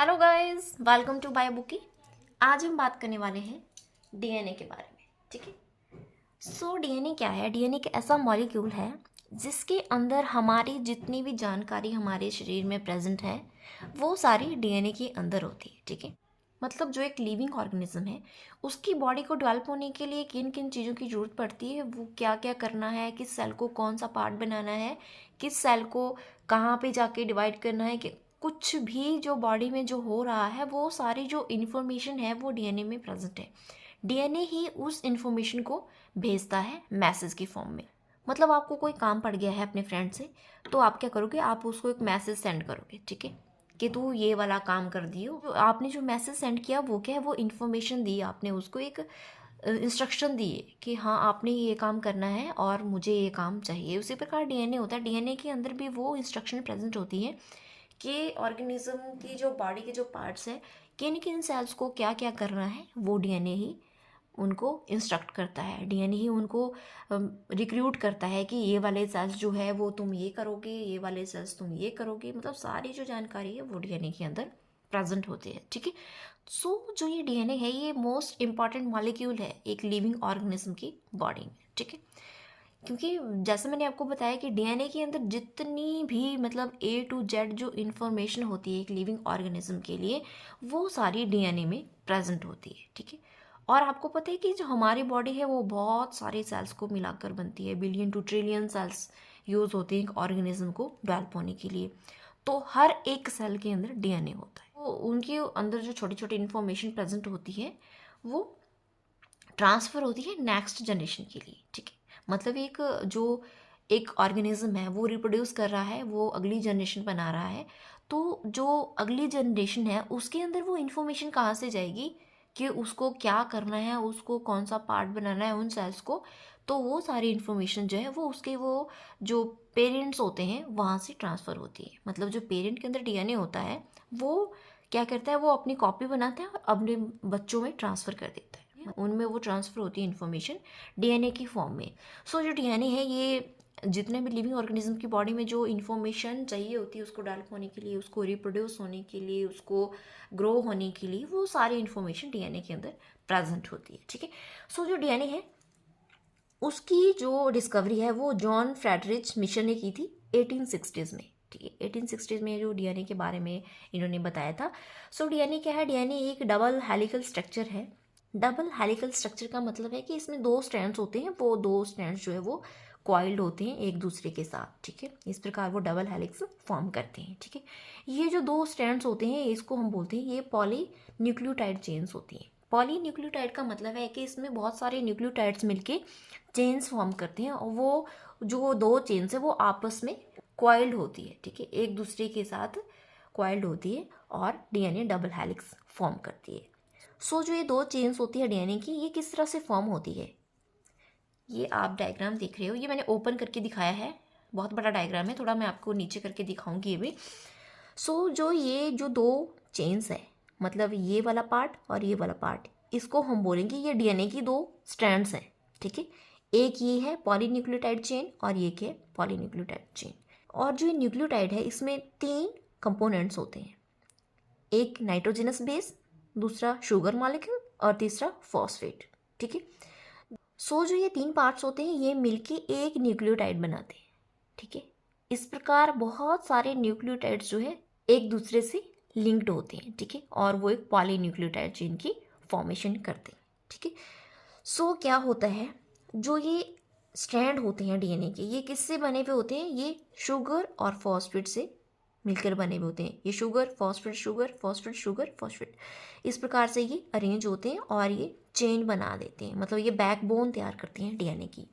Hello guys, welcome to बाय बुकी। आज हम बात करने वाले हैं डीएनए के बारे में। ठीक है। सो डीएनए क्या है? डीएनए एक ऐसा मॉलिक्यूल है जिसके अंदर हमारी जितनी भी जानकारी हमारे शरीर में प्रेजेंट है वो सारी डीएनए के अंदर होती है। ठीक है। मतलब जो एक लिविंग ऑर्गेनिज्म है उसकी बॉडी को डेवलप होने के लिए किन किन चीज़ों की ज़रूरत पड़ती है, वो क्या क्या करना है, किस सेल को कौन सा पार्ट बनाना है, किस सेल को कहाँ पे जाके डिवाइड करना है, कि कुछ भी जो बॉडी में जो हो रहा है वो सारी जो इन्फॉर्मेशन है वो डीएनए में प्रेजेंट है। डीएनए ही उस इन्फॉर्मेशन को भेजता है मैसेज की फॉर्म में। मतलब आपको कोई काम पड़ गया है अपने फ्रेंड से, तो आप क्या करोगे, आप उसको एक मैसेज सेंड करोगे। ठीक है, कि तू ये वाला काम कर दियो। जो आपने जो मैसेज सेंड किया वो क्या है, वो इन्फॉर्मेशन दी आपने उसको, एक इंस्ट्रक्शन दिए कि हाँ आपने ये काम करना है और मुझे ये काम चाहिए। उसी प्रकार डीएनए होता है, डीएनए के अंदर भी वो इंस्ट्रक्शन प्रेजेंट होती है कि ऑर्गेनिज्म की जो बॉडी के जो पार्ट्स हैं किन किन सेल्स को क्या क्या करना है, वो डीएनए ही उनको इंस्ट्रक्ट करता है। डीएनए ही उनको रिक्रूट करता है कि ये वाले सेल्स जो है वो तुम ये करोगे, ये वाले सेल्स तुम ये करोगे। मतलब सारी जो जानकारी है वो डीएनए के अंदर प्रेजेंट होती है। ठीक है। सो जो ये डीएनए है ये मोस्ट इंपॉर्टेंट मॉलिक्यूल है एक लिविंग ऑर्गेनिज्म की बॉडी में। ठीक है। क्योंकि जैसे मैंने आपको बताया कि डीएनए के अंदर जितनी भी मतलब ए टू जेड जो इन्फॉर्मेशन होती है एक लिविंग ऑर्गेनिज्म के लिए वो सारी डीएनए में प्रेजेंट होती है। ठीक है। और आपको पता है कि जो हमारी बॉडी है वो बहुत सारे सेल्स को मिलाकर बनती है। Billion two trillion cells use होते हैं एक ऑर्गेनिज्म को डेवलप होने के लिए। तो हर एक सेल के अंदर डीएनए होता है। तो उनके अंदर जो छोटी छोटी इन्फॉर्मेशन प्रेजेंट होती है वो ट्रांसफ़र होती है नेक्स्ट जनरेशन के लिए। ठीक है। मतलब एक ऑर्गेनिज्म है वो रिप्रोड्यूस कर रहा है, वो अगली जनरेशन बना रहा है। तो जो अगली जनरेशन है उसके अंदर वो इन्फॉर्मेशन कहाँ से जाएगी कि उसको क्या करना है, उसको कौन सा पार्ट बनाना है उन सेल्स को। तो वो सारी इन्फॉर्मेशन जो है वो उसके वो जो पेरेंट्स होते हैं वहाँ से ट्रांसफ़र होती है। मतलब जो पेरेंट के अंदर डीएनए होता है वो क्या करता है, वो अपनी कॉपी बनाता है और अपने बच्चों में ट्रांसफ़र कर देता है। उनमें वो ट्रांसफ़र होती है इन्फॉर्मेशन डीएनए की फॉर्म में। सो जो डीएनए है ये जितने भी लिविंग ऑर्गेनिज्म की बॉडी में जो इन्फॉर्मेशन चाहिए होती है उसको डेवलप होने के लिए, उसको रिप्रोड्यूस होने के लिए, उसको ग्रो होने के लिए, वो सारी इन्फॉर्मेशन डीएनए के अंदर प्रेजेंट होती है। ठीक है। सो जो डीएनए है उसकी जो डिस्कवरी है वो जॉन फ्रेडरिच मिशन ने की थी 1860s में। ठीक है। 1860s में जो डीएनए के बारे में इन्होंने बताया था। सो डीएनए क्या है? डीएनए एक डबल हेलिकल स्ट्रक्चर है। डबल हेलिकल स्ट्रक्चर का मतलब है कि इसमें दो स्ट्रैंड्स होते हैं, वो दो स्ट्रैंड्स जो है वो कॉइल्ड होते हैं एक दूसरे के साथ। ठीक है। इस प्रकार वो डबल हेलिक्स फॉर्म करते हैं। ठीक है। ये जो दो स्ट्रैंड्स होते हैं इसको हम बोलते हैं ये पॉली न्यूक्लियोटाइड चेन्स होती हैं। पॉली न्यूक्लियोटाइड का मतलब है कि इसमें बहुत सारे न्यूक्लियोटाइड्स मिलके चेन्स फॉर्म करते हैं और वो जो दो चेन्स है वो आपस में क्वाइल्ड होती है। ठीक है। एक दूसरे के साथ क्वाइल्ड होती है और डीएनए डबल हेलिक्स फॉर्म करती है। सो जो ये दो चेन्स होती है डीएनए की, ये किस तरह से फॉर्म होती है? ये आप डायग्राम देख रहे हो, ये मैंने ओपन करके दिखाया है। बहुत बड़ा डायग्राम है, थोड़ा मैं आपको नीचे करके दिखाऊंगी ये भी। सो जो ये जो दो चेन्स है, मतलब ये वाला पार्ट और ये वाला पार्ट, इसको हम बोलेंगे ये डीएनए की दो स्ट्रैंड्स हैं। ठीक है। एक ये है पॉलीन्यूक्लियोटाइड चेन और ये है पॉलीन्यूक्लियोटाइड चेन। और जो ये न्यूक्लियोटाइड है इसमें तीन कंपोनेंट्स होते हैं। एक नाइट्रोजनस बेस, दूसरा शुगर मॉलिक्यूल और तीसरा फॉस्फेट। ठीक है। सो जो ये तीन पार्ट्स होते हैं ये मिलके एक न्यूक्लियोटाइड बनाते हैं। ठीक है। इस प्रकार बहुत सारे न्यूक्लियोटाइड्स जो है एक दूसरे से लिंक्ड होते हैं। ठीक है। और वो एक पॉलीन्यूक्लियोटाइड चेन की फॉर्मेशन करते हैं। ठीक है। सो क्या होता है, जो ये स्ट्रैंड होते हैं डीएनए के, ये किससे बने हुए होते हैं? ये शुगर और फॉस्फेट से मिलकर बने हुए होते हैं। ये sugar phosphate sugar phosphate sugar phosphate, इस प्रकार से ये अरेंज होते हैं और ये चेन बना देते हैं। मतलब ये बैकबोन तैयार करती हैं डीएनए की।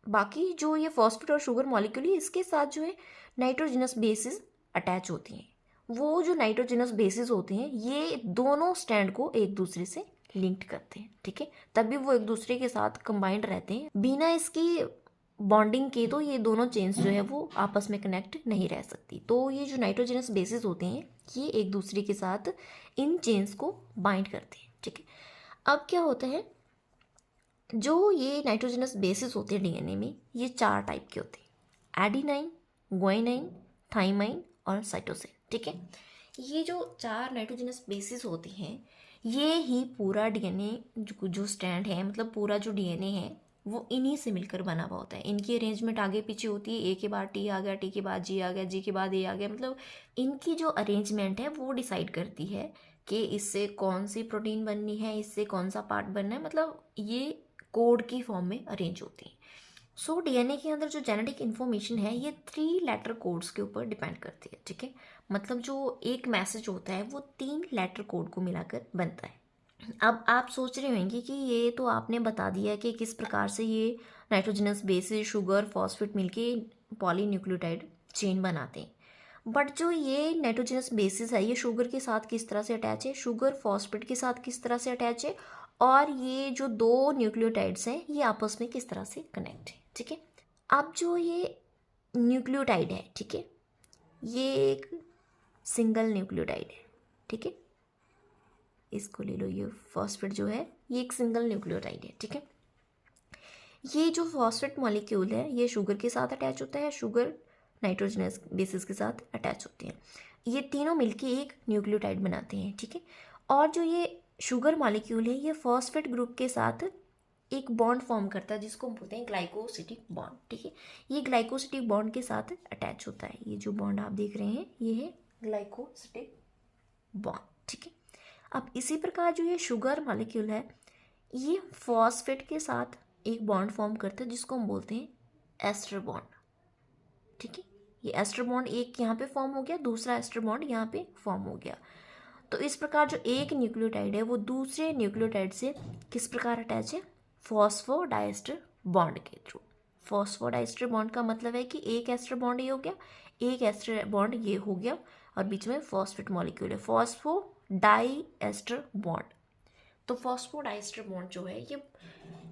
बाकी जो ये फॉस्फेट और शुगर मॉलिक्यूल है इसके साथ जो है नाइट्रोजनस बेसिस अटैच होती हैं। वो जो नाइट्रोजनस बेसिस होते हैं ये दोनों स्टैंड को एक दूसरे से लिंक्ड करते हैं। ठीक है। तभी वो एक दूसरे के साथ कंबाइंड रहते हैं। बिना इसकी बॉन्डिंग के तो ये दोनों चेन्स जो है वो आपस में कनेक्ट नहीं रह सकती। तो ये जो नाइट्रोजनस बेसिस होते हैं ये एक दूसरे के साथ इन चेन्स को बाइंड करते हैं। ठीक है। अब क्या होता है, जो ये नाइट्रोजनस बेसिस होते हैं डीएनए में ये चार टाइप के होते हैं: एडिनाइन, ग्वाइनाइन, थाइमाइन और साइटोसिन। ठीक है। ये जो 4 नाइट्रोजनस बेसिस होती हैं, ये ही पूरा डीएनए जो स्टैंड है, मतलब पूरा जो डीएनए है वो इन्हीं से मिलकर बना हुआ होता है। इनकी अरेंजमेंट आगे पीछे होती है, ए के बाद टी आ गया, टी के बाद जी आ गया, जी के बाद ए आ गया, मतलब इनकी जो अरेंजमेंट है वो डिसाइड करती है कि इससे कौन सी प्रोटीन बननी है, इससे कौन सा पार्ट बनना है, मतलब ये कोड की फॉर्म में अरेंज होती है। सो डीएनए के अंदर जो जेनेटिक इन्फॉर्मेशन है ये 3 लेटर कोड्स के ऊपर डिपेंड करती है, ठीक है। मतलब जो एक मैसेज होता है वो 3 लेटर कोड को मिलाकर बनता है। अब आप सोच रहे होंगे कि ये तो आपने बता दिया कि किस प्रकार से ये नाइट्रोजनस बेसिस, शुगर, फॉस्फेट मिलके पॉलीन्यूक्लियोटाइड चेन बनाते हैं। बट जो ये नाइट्रोजनस बेसिस है ये शुगर के साथ किस तरह से अटैच है, शुगर फॉस्फेट के साथ किस तरह से अटैच है, और ये जो 2 न्यूक्लियोटाइड्स हैं ये आपस में किस तरह से कनेक्ट है, ठीक है। अब जो ये न्यूक्लियोटाइड है, ठीक है, ये एक सिंगल न्यूक्लियोटाइड है, ठीक है। इसको ले लो, ये फॉस्फेट जो है ये एक सिंगल न्यूक्लियोटाइड है, ठीक है। ये जो फॉस्फेट मॉलिक्यूल है ये शुगर के साथ अटैच होता है, शुगर नाइट्रोजनस बेसिस के साथ अटैच होते हैं, ये तीनों मिलके एक न्यूक्लियोटाइड बनाते हैं, ठीक है। और जो ये शुगर मॉलिक्यूल है ये फॉस्फेट ग्रुप के साथ एक बॉन्ड फॉर्म करता है जिसको हम बोलते हैं ग्लाइकोसिटिक बॉन्ड, ठीक है। ये ग्लाइकोसिटिक बॉन्ड के साथ अटैच होता है, ये जो बॉन्ड आप देख रहे हैं ये है ग्लाइकोसिटिक बॉन्ड, ठीक है। अब इसी प्रकार जो ये शुगर मॉलिक्यूल है ये फॉस्फेट के साथ एक बॉन्ड फॉर्म करता है जिसको हम बोलते हैं एस्टर बॉन्ड, ठीक है। ये एस्टर बॉन्ड एक यहाँ पे फॉर्म हो गया, दूसरा एस्टर बॉन्ड यहाँ पे फॉर्म हो गया। तो इस प्रकार जो एक न्यूक्लियोटाइड है वो दूसरे न्यूक्लियोटाइड से किस प्रकार अटैच है, फॉस्फोडाइस्टर बॉन्ड के थ्रू। फॉस्फोडाइस्टर बॉन्ड का मतलब है कि एक एस्टर बॉन्ड ये हो गया, एक एस्टर बॉन्ड ये हो गया, और बीच में फॉस्फेट मॉलिक्यूल है, फॉस्फोडाइएस्टर बॉन्ड। तो फॉस्फोडाइस्टर बॉन्ड जो है ये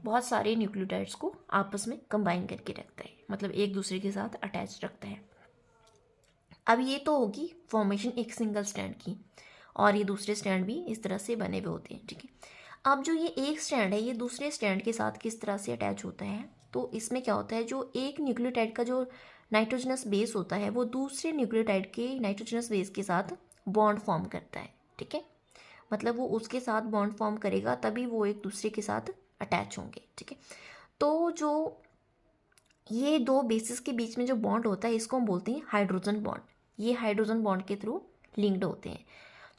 बहुत सारे न्यूक्लियोटाइड्स को आपस में कंबाइन करके रखता है, मतलब एक दूसरे के साथ अटैच रखता है। अब ये तो होगी फॉर्मेशन एक सिंगल स्ट्रैंड की, और ये दूसरे स्ट्रैंड भी इस तरह से बने हुए होते हैं, ठीक है। अब जो ये एक स्ट्रैंड है ये दूसरे स्ट्रैंड के साथ किस तरह से अटैच होता है, तो इसमें क्या होता है, जो एक न्यूक्लियोटाइड का जो नाइट्रोजनस बेस होता है वो दूसरे न्यूक्लियोटाइड के नाइट्रोजनस बेस के साथ बॉन्ड फॉर्म करता है, ठीक है। मतलब वो उसके साथ बॉन्ड फॉर्म करेगा तभी वो एक दूसरे के साथ अटैच होंगे, ठीक है। तो जो ये 2 बेसिस के बीच में जो बॉन्ड होता है इसको हम बोलते हैं हाइड्रोजन बॉन्ड। ये हाइड्रोजन बॉन्ड के थ्रू लिंक्ड होते हैं।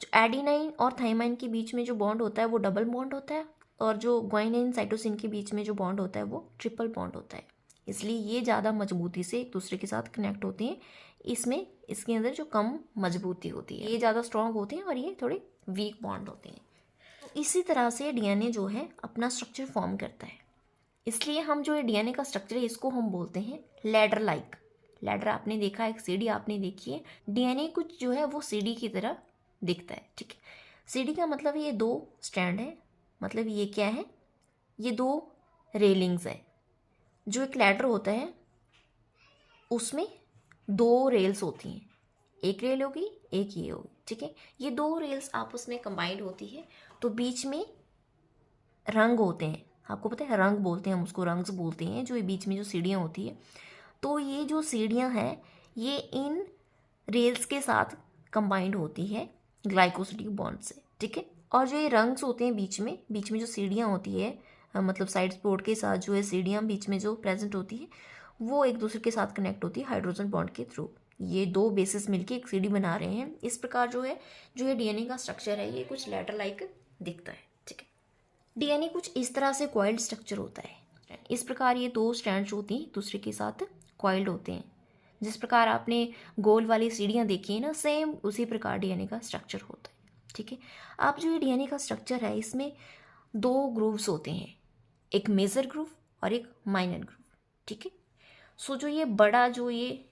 जो एडिनाइन और थाइमाइन के बीच में जो बॉन्ड होता है वो डबल बॉन्ड होता है, और जो ग्वाइनिन साइटोसिन के बीच में जो बॉन्ड होता है वो ट्रिपल बॉन्ड होता है। इसलिए ये ज़्यादा मजबूती से एक दूसरे के साथ कनेक्ट होते हैं। इसमें इसके अंदर जो कम मजबूती होती है, ये ज़्यादा स्ट्रॉन्ग होते हैं और ये थोड़े वीक बॉन्ड होते हैं। तो इसी तरह से डीएनए जो है अपना स्ट्रक्चर फॉर्म करता है। इसलिए हम जो ये डीएनए का स्ट्रक्चर है इसको हम बोलते हैं लैडर लाइक। लैडर आपने देखा, एक सीढ़ी आपने देखी है, डीएनए कुछ जो है वो सीढ़ी की तरह दिखता है, ठीक है। सीढ़ी का मतलब ये 2 स्टैंड है, मतलब ये क्या है, ये 2 रेलिंग्स है। जो एक लैडर होता है उसमें 2 रेल्स होती हैं, एक रेल होगी एक ये होगी, ठीक है। ये 2 रेल्स आपस में कंबाइंड होती है, तो बीच में रंग होते हैं, आपको पता है रंग बोलते हैं हम उसको, रंग्स बोलते हैं, जो बीच में जो सीढ़ियाँ होती है। तो ये जो सीढ़ियाँ हैं ये इन रेल्स के साथ कंबाइंड होती है ग्लाइकोसिटिक बॉन्ड से, ठीक है। और जो ये रंग्स होते हैं बीच में जो सीढ़ियाँ होती है, मतलब साइड स्पोर्ट के साथ जो है सीढ़ियाँ बीच में जो प्रेजेंट होती है वो एक दूसरे के साथ कनेक्ट होती है हाइड्रोजन बॉन्ड के थ्रू। ये 2 बेसिस मिलके एक सीढ़ी बना रहे हैं। इस प्रकार जो है डीएनए का स्ट्रक्चर है ये कुछ लेटर लाइक दिखता है, ठीक है। डीएनए कुछ इस तरह से कॉइल्ड स्ट्रक्चर होता है। इस प्रकार ये 2 स्ट्रैंड्स होती हैं दूसरे के साथ कॉइल्ड होते हैं। जिस प्रकार आपने गोल वाली सीढ़ियाँ देखी है ना, सेम उसी प्रकार डीएनए का स्ट्रक्चर होता है, ठीक है। अब जो ये डीएनए का स्ट्रक्चर है इसमें 2 ग्रूव्स होते हैं, एक मेजर ग्रूव और एक माइनर ग्रूव, ठीक है। सो जो ये बड़ा जो ये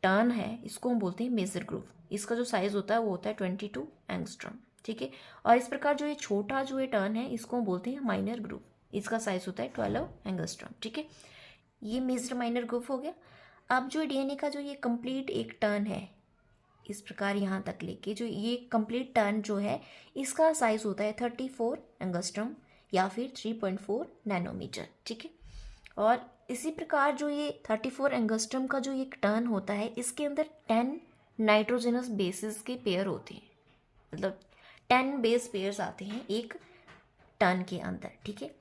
टर्न है इसको हम बोलते हैं मेजर ग्रूव। इसका जो साइज होता है वो होता है 22 एंगस्ट्रॉम, ठीक है। और इस प्रकार जो ये छोटा जो ये टर्न है इसको हम बोलते हैं माइनर ग्रूव। इसका साइज होता है 12 एंगस्ट्रॉम, ठीक है। ये मेजर माइनर ग्रूव हो गया। अब जो डीएनए का जो ये कंप्लीट एक टर्न है, इस प्रकार यहाँ तक लेके जो ये कंप्लीट टर्न जो है इसका साइज होता है 34 एंगस्ट्रॉम या फिर 3.4 नैनोमीटर, ठीक है। और इसी प्रकार जो ये 34 एंगस्ट्रॉम का जो एक टर्न होता है इसके अंदर 10 नाइट्रोजनस बेसिस के पेयर होते हैं, मतलब 10 बेस पेयर्स आते हैं एक टर्न के अंदर, ठीक है।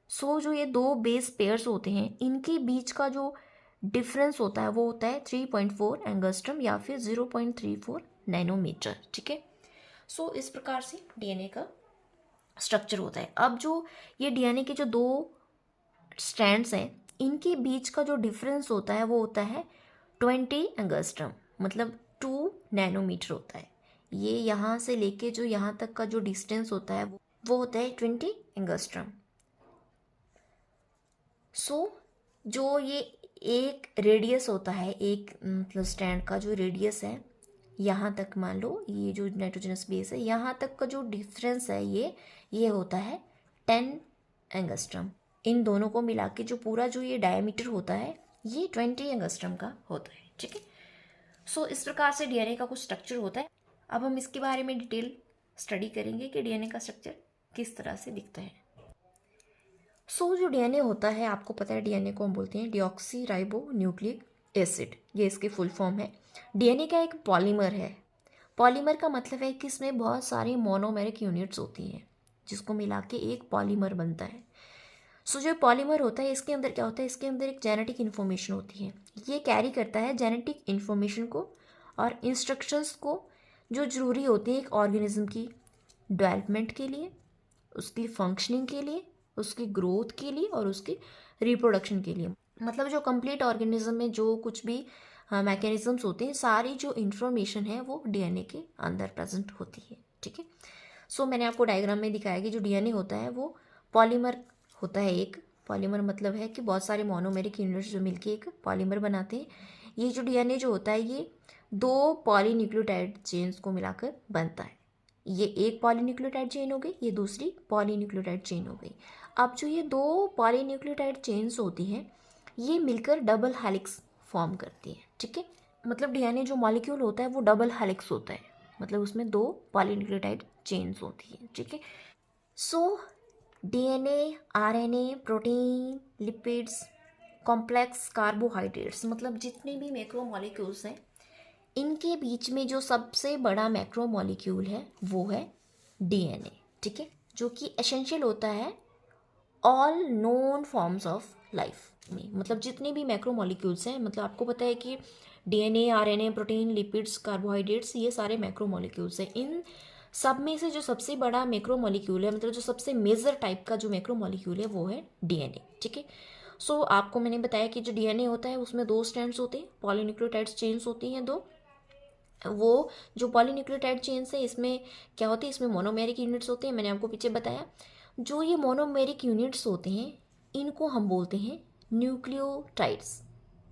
सो जो ये 2 बेस पेयर्स होते हैं इनके बीच का जो डिफरेंस होता है वो होता है 3.4 एंगस्ट्रम या फिर 0.34 नैनोमीटर, ठीक है। सो इस प्रकार से डीएनए का स्ट्रक्चर होता है। अब जो ये डीएनए के जो 2 स्ट्रैंड्स हैं इनके बीच का जो डिफरेंस होता है वो होता है 20 एंगस्ट्रम, मतलब 2 नैनोमीटर होता है। ये यहाँ से लेके जो यहाँ तक का जो डिस्टेंस होता है वो होता है 20 एंगस्ट्रम। सो जो ये एक रेडियस होता है, एक मतलब स्ट्रैंड का जो रेडियस है, यहाँ तक मान लो ये जो नाइट्रोजनस बेस है यहाँ तक का जो डिफरेंस है ये होता है 10 एंगस्ट्रम। इन दोनों को मिला के जो पूरा जो ये डायमीटर होता है ये 20 एंगस्ट्रम का होता है, ठीक है। सो इस प्रकार से डीएनए का कुछ स्ट्रक्चर होता है। अब हम इसके बारे में डिटेल स्टडी करेंगे कि डीएनए का स्ट्रक्चर किस तरह से दिखता है। सो जो डीएनए होता है, आपको पता है डीएनए को हम बोलते हैं डीऑक्सी राइबो न्यूक्लिक एसिड, ये इसकी फुल फॉर्म है। डीएनए का एक पॉलीमर है। पॉलीमर का मतलब है कि इसमें बहुत सारी मोनोमेरिक यूनिट्स होती हैं जिसको मिला के एक पॉलीमर बनता है। सो जो पॉलीमर होता है इसके अंदर क्या होता है, इसके अंदर एक जेनेटिक इन्फॉर्मेशन होती है। ये कैरी करता है जेनेटिक इन्फॉर्मेशन को और इंस्ट्रक्शंस को जो ज़रूरी होती है एक ऑर्गेनिज्म की डेवलपमेंट के लिए, उसकी फंक्शनिंग के लिए, उसकी ग्रोथ के लिए और उसकी रिप्रोडक्शन के लिए। मतलब जो कंप्लीट ऑर्गेनिज्म में जो कुछ भी मैकेनिज्म्स होते हैं सारी जो इन्फॉर्मेशन है वो डीएनए के अंदर प्रेजेंट होती है, ठीक है। सो मैंने आपको डायग्राम में दिखाया कि जो डीएनए होता है वो पॉलीमर होता है। एक पॉलीमर मतलब है कि बहुत सारे मोनोमेरिक यूनिट्स जो मिलके एक पॉलीमर बनाते हैं। ये जो डीएनए जो होता है ये 2 पॉलीन्यूक्लियोटाइड चेन्स को मिलाकर बनता है। ये एक पॉलीन्यूक्लियोटाइड चेन हो गई, ये दूसरी पॉलीन्यूक्लियोटाइड चेन हो गई। अब जो ये 2 पॉलीन्यूक्लियोटाइड चेन्स होती हैं ये मिलकर डबल हेलिक्स फॉर्म करती है, ठीक है। मतलब डीएनए जो मॉलिक्यूल होता है वो डबल हेलिक्स होता है, मतलब उसमें 2 पॉलीन्यूक्लियोटाइड चेन्स होती है, ठीक है। So DNA, RNA, protein, lipids, complex carbohydrates, मतलब जितने भी मैक्रोमॉलिक्यूल्स हैं इनके बीच में जो सबसे बड़ा मैक्रोमॉलिक्यूल है वो है डीएनए, ठीक है, जो कि एसेंशियल होता है all known forms of life में। मतलब जितने भी मैक्रोमॉलिक्यूल्स हैं, मतलब आपको पता है कि DNA, RNA, protein, lipids, carbohydrates ये सारे मैक्रोमॉलिक्यूल्स हैं। इन सब में से जो सबसे बड़ा मैक्रोमॉलिक्यूल है, मतलब जो सबसे मेजर टाइप का जो मैक्रोमॉलिक्यूल है वो है डीएनए, ठीक है। सो आपको मैंने बताया कि जो डीएनए होता है उसमें 2 स्ट्रैंड्स होते हैं, पॉलीन्यूक्लियोटाइड चेन्स होती हैं 2। वो जो पॉलीन्यूक्लियोटाइड चेन्स है इसमें क्या होती है, इसमें मोनोमेरिक यूनिट्स होते हैं, मैंने आपको पीछे बताया। जो ये मोनोमेरिक यूनिट्स होते हैं इनको हम बोलते हैं न्यूक्लियोटाइड्स।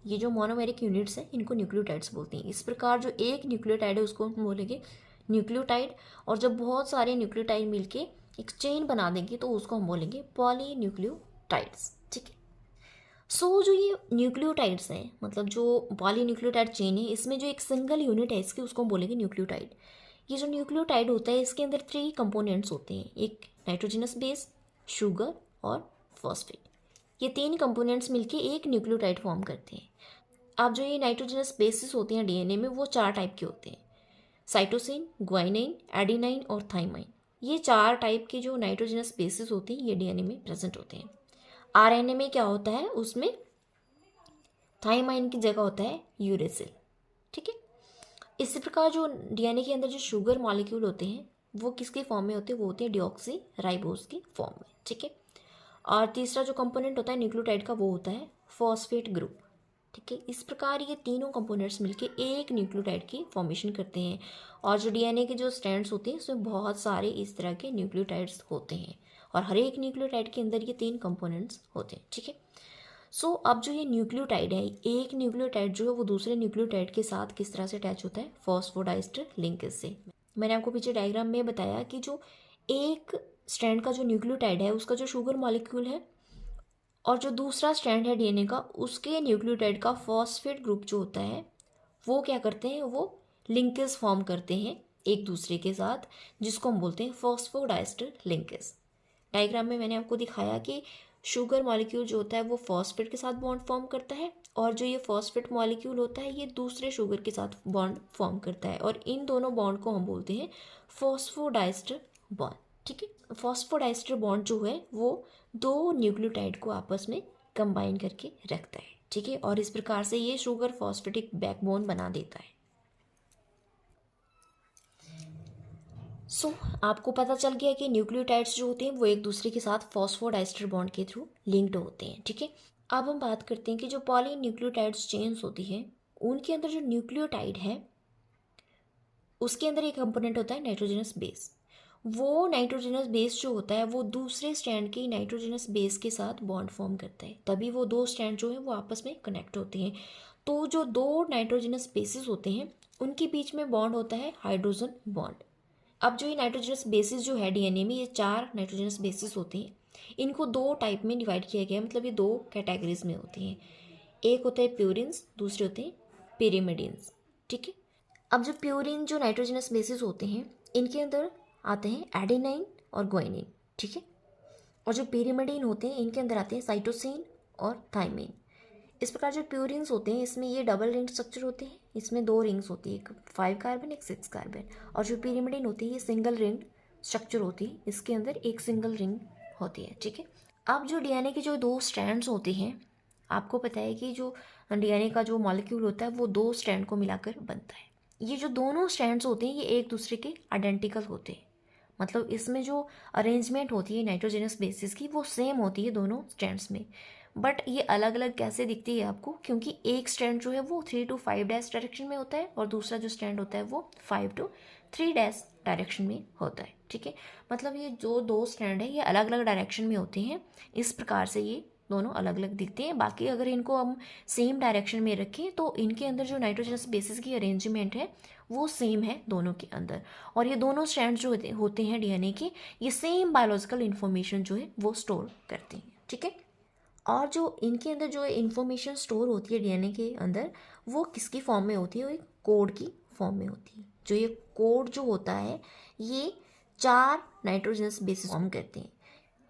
ये जो मोनोमेरिक यूनिट्स हैं इनको न्यूक्लियोटाइड्स बोलते हैं। इस प्रकार जो एक न्यूक्लियोटाइड है उसको हम बोलेंगे न्यूक्लियोटाइड, और जब बहुत सारे न्यूक्लियोटाइड मिलके एक चेन बना देंगे तो उसको हम बोलेंगे पॉलीन्यूक्लियोटाइड्स, ठीक है। सो जो ये न्यूक्लियोटाइड्स हैं, मतलब जो पॉलीन्यूक्लियोटाइड चेन है इसमें जो एक सिंगल यूनिट है इसकी उसको हम बोलेंगे न्यूक्लियोटाइड। ये जो न्यूक्लियोटाइड होता है इसके अंदर 3 कंपोनेंट्स होते हैं, एक नाइट्रोजनस बेस, शुगर और फॉस्फेट। ये 3 कंपोनेंट्स मिलके एक न्यूक्लियोटाइड फॉर्म करते हैं। अब जो ये नाइट्रोजनस बेसिस होते हैं डीएनए में वो 4 टाइप के होते हैं, साइटोसिन, ग्वाइनिन, एडेनाइन और थाइमाइन। ये 4 टाइप के जो नाइट्रोजनस बेसिस होते हैं ये डीएनए में प्रेजेंट होते हैं। आरएनए में क्या होता है, उसमें थाइमाइन की जगह होता है यूरेसिल, ठीक है। इसी प्रकार जो डीएनए के अंदर जो शुगर मॉलिक्यूल होते हैं वो किसके फॉर्म में होते हैं, वो होते हैं डीऑक्सी राइबोज की फॉर्म में, ठीक है। और तीसरा जो कंपोनेंट होता है न्यूक्लियोटाइड का वो होता है फॉस्फेट ग्रुप, ठीक है। इस प्रकार ये तीनों कंपोनेंट्स मिलके एक न्यूक्लियोटाइड की फॉर्मेशन करते हैं। और जो डीएनए के जो स्ट्रैंड्स होते हैं उसमें बहुत सारे इस तरह के न्यूक्लियोटाइड्स होते हैं और हर एक न्यूक्लियोटाइड के अंदर ये 3 कंपोनेंट्स होते हैं, ठीक है। सो अब जो ये न्यूक्लियोटाइड है, एक न्यूक्लियोटाइड जो है वो दूसरे न्यूक्लियोटाइड के साथ किस तरह से अटैच होता है, फॉस्फोडाइस्टर लिंकेज से। मैंने आपको पीछे डायग्राम में बताया कि जो एक स्ट्रैंड का जो न्यूक्लियोटाइड है उसका जो शुगर मॉलिक्यूल है और जो दूसरा स्ट्रैंड है डीएनए का उसके न्यूक्लियोटाइड का फॉस्फेट ग्रुप जो होता है वो क्या करते हैं, वो लिंकेज फॉर्म करते हैं एक दूसरे के साथ, जिसको हम बोलते हैं फॉस्फोडाइस्टर लिंकेज। डायग्राम में मैंने आपको दिखाया कि शुगर मॉलिक्यूल जो होता है वो फॉस्फेट के साथ बॉन्ड फॉर्म करता है, और जो ये फॉस्फेट मॉलिक्यूल होता है ये दूसरे शुगर के साथ बॉन्ड फॉर्म करता है, और इन दोनों बॉन्ड को हम बोलते हैं फॉस्फोडाइस्टर बॉन्ड। ठीक है, फॉस्फोडाइस्टर बॉन्ड जो है वो दो न्यूक्लियोटाइड को आपस में कंबाइन करके रखता है। ठीक है, और इस प्रकार से ये शुगर फॉस्फेटिक बैकबोन बना देता है। आपको पता चल गया कि न्यूक्लियोटाइड्स जो होते हैं वो एक दूसरे के साथ फॉस्फोडाइस्टर बॉन्ड के थ्रू लिंक्ड होते हैं। ठीक है, अब हम बात करते हैं कि जो पॉली न्यूक्लियोटाइड्स चेन्स होती है उनके अंदर जो न्यूक्लियोटाइड है उसके अंदर एक कंपोनेंट होता है नाइट्रोजनस बेस। वो नाइट्रोजनस बेस जो होता है वो दूसरे स्ट्रैंड के नाइट्रोजनस बेस के साथ बॉन्ड फॉर्म करता है, तभी वो दो स्ट्रैंड जो है वो आपस में कनेक्ट होते हैं। तो जो दो नाइट्रोजनस बेसिस होते हैं उनके बीच में बॉन्ड होता है हाइड्रोजन बॉन्ड। अब जो ये नाइट्रोजनस बेसिस जो है डीएनए में, ये 4 नाइट्रोजनस बेसिस होते हैं। इनको 2 टाइप में डिवाइड किया गया है, मतलब ये 2 कैटेगरीज में होते हैं। एक होता है प्यूरिन्स, दूसरे होते हैं पिरिमिडिन्स। ठीक है, अब जो प्यूरिन जो नाइट्रोजनस बेसिस होते हैं इनके अंदर आते हैं एडेनाइन और ग्वानिन। ठीक है, और जो पिरिमिडिन होते हैं इनके अंदर आते हैं साइटोसिन और थाइमिन। इस प्रकार जो प्यूरिन्स होते हैं इसमें ये डबल रिंग स्ट्रक्चर होते हैं, इसमें 2 रिंग्स होती है, एक 5 कार्बन एक 6 कार्बन। और जो पिरिमिडिन होती है ये सिंगल रिंग स्ट्रक्चर होती है, इसके अंदर एक सिंगल रिंग होती है। ठीक है, अब जो डीएनए के जो 2 स्ट्रैंड्स होते हैं, आपको पता है कि जो डीएनए का जो मॉलिक्यूल होता है वो 2 स्ट्रैंड को मिलाकर बनता है। ये जो दोनों स्ट्रैंड्स होते हैं ये एक दूसरे के आइडेंटिकल होते हैं, मतलब इसमें जो अरेंजमेंट होती है नाइट्रोजनस बेसिस की वो सेम होती है दोनों स्ट्रैंड्स में। बट ये अलग अलग कैसे दिखती है आपको, क्योंकि एक स्ट्रैंड जो है वो 3 to 5 डैश डायरेक्शन में होता है और दूसरा जो स्ट्रैंड होता है वो 5 to 3 डैश डायरेक्शन में होता है। ठीक है, मतलब ये जो 2 स्ट्रैंड है ये अलग अलग डायरेक्शन में होते हैं, इस प्रकार से ये दोनों अलग अलग दिखते हैं। बाकी अगर इनको हम सेम डायरेक्शन में रखें तो इनके अंदर जो नाइट्रोजनस बेसिस की अरेंजमेंट है वो सेम है दोनों के अंदर, और ये दोनों स्ट्रैंड जो होते हैं डीएनए के ये सेम बायोलॉजिकल इन्फॉर्मेशन जो है वो स्टोर करते हैं। ठीक है, और जो इनके अंदर जो इन्फॉर्मेशन स्टोर होती है डीएनए के अंदर वो किसकी फॉर्म में होती है, वो एक कोड की फॉर्म में होती है। जो ये कोड जो होता है ये 4 नाइट्रोजनस बेसिस फॉर्म करते हैं।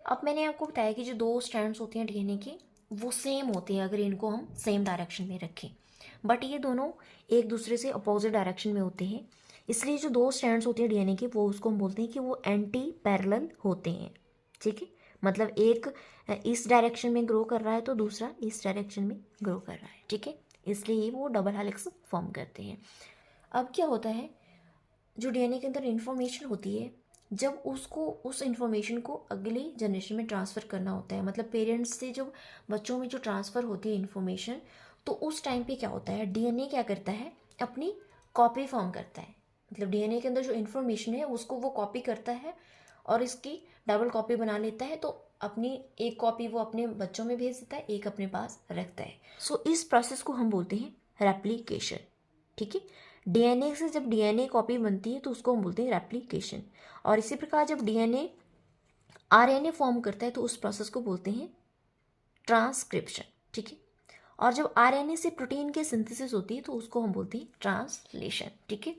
अब मैंने आपको बताया कि जो 2 स्ट्रैंड्स होते हैं डीएनए के वो सेम होते हैं अगर इनको हम सेम डायरेक्शन में रखें, बट ये दोनों एक दूसरे से अपोजिट डायरेक्शन में होते हैं, इसलिए जो 2 स्ट्रैंड्स होते हैं डीएनए के वो उसको हम बोलते हैं कि वो एंटी पैरेलल होते हैं। ठीक है, मतलब एक इस डायरेक्शन में ग्रो कर रहा है तो दूसरा इस डायरेक्शन में ग्रो कर रहा है। ठीक है, इसलिए वो डबल हेलिक्स फॉर्म करते हैं। अब क्या होता है, जो डीएनए के अंदर इन्फॉर्मेशन होती है जब उसको उस इन्फॉर्मेशन को अगली जनरेशन में ट्रांसफ़र करना होता है, मतलब पेरेंट्स से जब बच्चों में जो ट्रांसफ़र होती है इन्फॉर्मेशन, तो उस टाइम पे क्या होता है डीएनए क्या करता है अपनी कॉपी फॉर्म करता है। मतलब डीएनए के अंदर जो इन्फॉर्मेशन है उसको वो कॉपी करता है और इसकी डबल कॉपी बना लेता है, तो अपनी एक कॉपी वो अपने बच्चों में भेज देता है, एक अपने पास रखता है। सो इस प्रोसेस को हम बोलते हैं रेप्लिकेशन। ठीक है, डीएनए से जब डीएनए कॉपी बनती है तो उसको हम बोलते हैं रेप्लिकेशन, और इसी प्रकार जब डीएनए आरएनए फॉर्म करता है तो उस प्रोसेस को बोलते हैं ट्रांसक्रिप्शन। ठीक है, और जब आरएनए से प्रोटीन की सिंथेसिस होती है तो उसको हम बोलते हैं ट्रांसलेशन। ठीक है,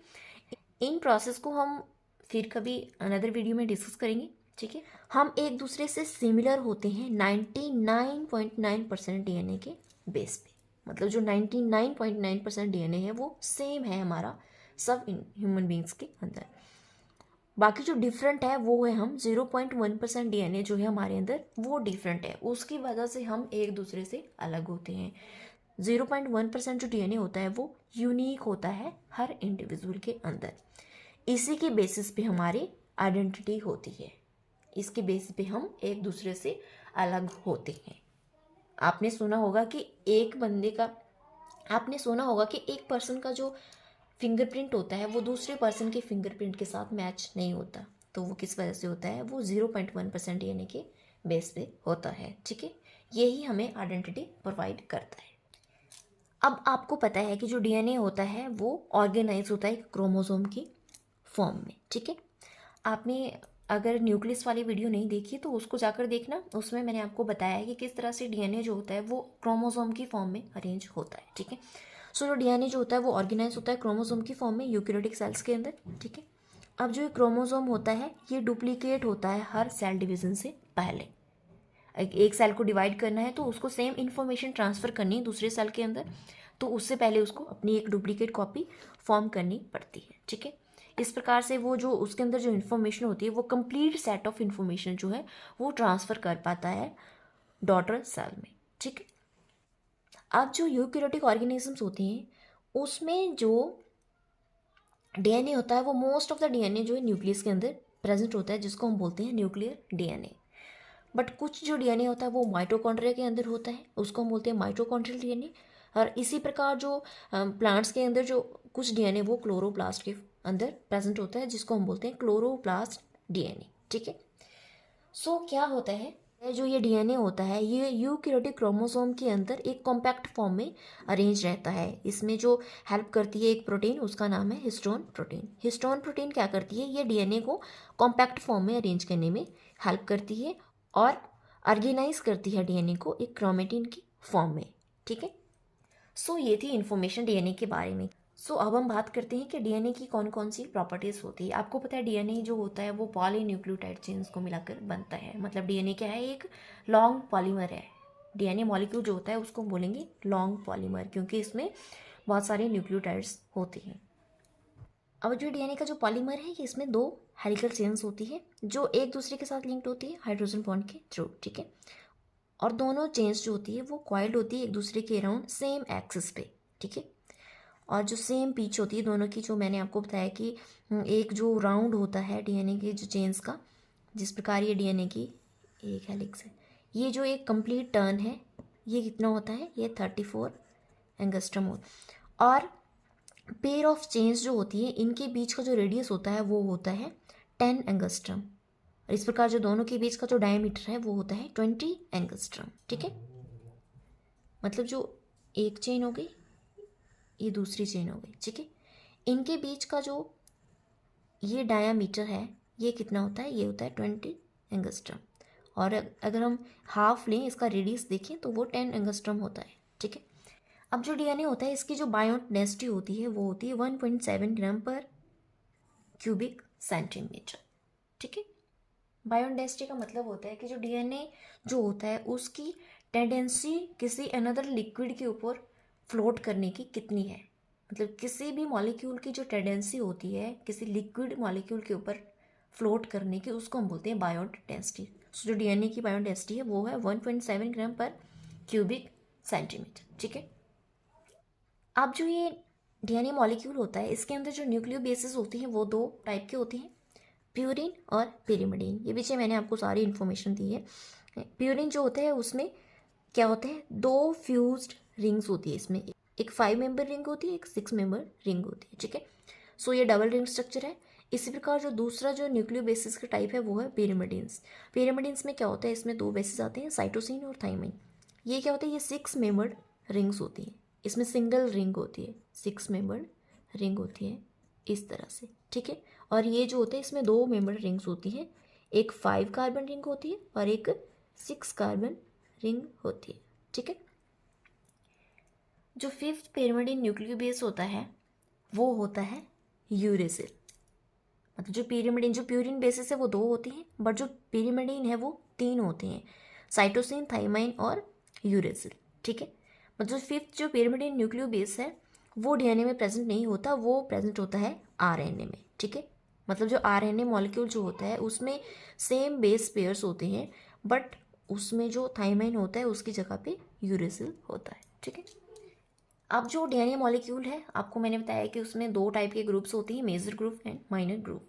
इन प्रोसेस को हम फिर कभी अनदर वीडियो में डिस्कस करेंगे। ठीक है, हम एक दूसरे से सिमिलर होते हैं 99.9% डीएनए के बेस पे, मतलब जो 99.9% डीएनए है वो सेम है हमारा सब ह्यूमन बींग्स के अंदर। बाकी जो डिफरेंट है वो है हम 0.1% डीएनए जो है हमारे अंदर वो डिफरेंट है, उसकी वजह से हम एक दूसरे से अलग होते हैं। 0.1% जो डीएनए होता है वो यूनिक होता है हर इंडिविजुअल के अंदर, इसी के बेसिस पे हमारी आइडेंटिटी होती है, इसके बेसिस पे हम एक दूसरे से अलग होते हैं। आपने सुना होगा कि एक पर्सन का जो फिंगरप्रिंट होता है वो दूसरे पर्सन के फिंगरप्रिंट के साथ मैच नहीं होता, तो वो किस वजह से होता है, वो 0.1% डीएनए के बेस पे होता है। ठीक है, यही हमें आइडेंटिटी प्रोवाइड करता है। अब आपको पता है कि जो डीएनए होता है वो ऑर्गेनाइज होता है क्रोमोसोम की फॉर्म में। ठीक है, आपने अगर न्यूक्लियस वाली वीडियो नहीं देखी तो उसको जाकर देखना, उसमें मैंने आपको बताया है कि किस तरह से डीएनए जो होता है वो क्रोमोसोम की फॉर्म में अरेंज होता है। ठीक है, सो जो डीएनए जो होता है वो ऑर्गेनाइज होता है क्रोमोसोम की फॉर्म में यूकैरियोटिक सेल्स के अंदर। ठीक है, अब जो क्रोमोसोम होता है ये डुप्लीकेट होता है हर सेल डिवीजन से पहले। एक सेल को डिवाइड करना है तो उसको सेम इन्फॉर्मेशन ट्रांसफ़र करनी है दूसरे सेल के अंदर, तो उससे पहले उसको अपनी एक डुप्लीकेट कॉपी फॉर्म करनी पड़ती है। ठीक है, इस प्रकार से वो जो उसके अंदर जो इन्फॉर्मेशन होती है वो कंप्लीट सेट ऑफ इन्फॉर्मेशन जो है वो ट्रांसफ़र कर पाता है डॉटर सेल में। ठीक है, अब जो यूकैरियोटिक ऑर्गेनिजम्स होती हैं उसमें जो डीएनए होता है वो मोस्ट ऑफ द डीएनए जो है न्यूक्लियस के अंदर प्रेजेंट होता है, जिसको हम बोलते हैं न्यूक्लियर डीएनए। बट कुछ जो डीएनए होता है वो माइटोकॉन्ड्रिया के अंदर होता है, उसको हम बोलते हैं माइटोकॉन्ड्रियल डीएनए। और इसी प्रकार जो प्लांट्स के अंदर जो कुछ डीएनए वो क्लोरोप्लास्ट के अंदर प्रेजेंट होता है, जिसको हम बोलते हैं क्लोरोप्लास्ट डीएनए। ठीक है, सो क्या होता है, जो ये डीएनए होता है ये यूकैरियोटिक क्रोमोसोम के अंदर एक कॉम्पैक्ट फॉर्म में अरेंज रहता है। इसमें जो हेल्प करती है एक प्रोटीन, उसका नाम है हिस्टोन प्रोटीन। हिस्टोन प्रोटीन क्या करती है, ये डीएनए को कॉम्पैक्ट फॉर्म में अरेंज करने में हेल्प करती है और ऑर्गेनाइज करती है डीएनए को एक क्रोमेटिन की फॉर्म में। ठीक है, सो ये थी इन्फॉर्मेशन डीएनए के बारे में। सो अब हम बात करते हैं कि डीएनए की कौन कौन सी प्रॉपर्टीज़ होती है। आपको पता है डीएनए जो होता है वो पॉलीन्यूक्लियोटाइड चेन्स को मिलाकर बनता है। मतलब डीएनए क्या है, एक लॉन्ग पॉलीमर है। डीएनए मॉलिक्यूल जो होता है उसको बोलेंगे लॉन्ग पॉलीमर, क्योंकि इसमें बहुत सारे न्यूक्लियोटाइड्स होती हैं। अब जो डीएनए का जो पॉलीमर है ये इसमें 2 हेलिकल चेन्स होती है जो एक दूसरे के साथ लिंक्ड होती है हाइड्रोजन बॉन्ड के थ्रू। ठीक है, और दोनों चेन्स जो होती है वो कॉइल्ड होती है एक दूसरे के अराउंड सेम एक्सिस पे। ठीक है, और जो सेम पिच होती है दोनों की, जो मैंने आपको बताया कि एक जो राउंड होता है डीएनए के जो चेन्स का, जिस प्रकार ये डीएनए की एक हेलिक्स है, ये जो एक कंप्लीट टर्न है ये कितना होता है, ये 34 एंगस्ट्रम होता है। और पेयर ऑफ चेन्स जो होती है इनके बीच का जो रेडियस होता है वो होता है 10 एंगस्ट्रम। और इस प्रकार जो दोनों के बीच का जो डायमीटर है वो होता है 20 एंगस्ट्रम। ठीक है, मतलब जो एक चेन हो गई ये दूसरी चेन हो गई। ठीक है, इनके बीच का जो ये डायामीटर है ये कितना होता है, ये होता है 20 एंगस्ट्रम। और अगर हम हाफ लें इसका रेडियस देखें तो वो 10 एंगस्ट्रम होता है। ठीक है, अब जो डीएनए होता है इसकी जो बायोट डेंसिटी होती है वो होती है 1.7 ग्राम पर क्यूबिक सेंटीमीटर। ठीक है, बायोट डेंसिटी का मतलब होता है कि जो डीएनए जो होता है उसकी टेंडेंसी किसी अनदर लिक्विड के ऊपर फ्लोट करने की कितनी है। मतलब किसी भी मॉलिक्यूल की जो टेंडेंसी होती है किसी लिक्विड मॉलिक्यूल के ऊपर फ्लोट करने की, उसको हम बोलते हैं बायोट डेंसिटी। सो जो डीएनए की बायोट डेंसिटी है वो है 1.7 ग्राम पर क्यूबिक सेंटीमीटर। ठीक है, अब जो ये डीएनए मॉलिक्यूल होता है इसके अंदर जो न्यूक्लियो बेसिस होती हैं वो 2 टाइप की होती हैं, प्यूरिन और पिरिमिडीन। ये पीछे मैंने आपको सारी इन्फॉर्मेशन दी है। प्यूरिन जो होता है उसमें क्या होता है, 2 फ्यूज्ड रिंग्स होती है इसमें, एक 5 मेंबर रिंग होती है, एक 6 मेंबर रिंग होती है। ठीक है, सो ये डबल रिंग स्ट्रक्चर है। इसी प्रकार जो दूसरा जो न्यूक्लियो बेसिस का टाइप है वो है पिरिमिडिन्स। पिरिमिडिन्स में क्या होता है, इसमें 2 बेसिस आते हैं, साइटोसिन और थाइमिन। ये क्या होता है, ये 6 मेंबर्ड रिंग्स होती हैं, इसमें सिंगल रिंग होती है, 6 मेंबर्ड रिंग होती है इस तरह से। ठीक है, और ये जो होते हैं इसमें 2 मेंबर्ड रिंग्स होती हैं, एक 5 कार्बन रिंग होती है और एक 6 कार्बन रिंग होती है। ठीक है, जो 5th पिरिमिडीन न्यूक्लियो बेस होता है वो होता है यूरेसिल। मतलब जो पिरिमिडीन जो प्यूरिन बेसिस है वो 2 होती हैं, बट जो पिरिमिडीन है वो 3 होते हैं, साइटोसिन, थाइमाइन और यूरेसिल। ठीक है, मतलब 5th जो पिरिमिडीन न्यूक्लियो बेस है वो डीएनए में प्रेजेंट नहीं होता, वो प्रेजेंट होता है आरएनए में। ठीक है, मतलब जो आरएनए मॉलिक्यूल जो होता है उसमें सेम बेस पेयर्स होते हैं, बट उसमें जो थाइमाइन होता है उसकी जगह पे यूरेसिल होता है। ठीक है, अब जो डीएनए मॉलिक्यूल है आपको मैंने बताया कि उसमें 2 टाइप के ग्रुप्स होती हैं, major group and minor group.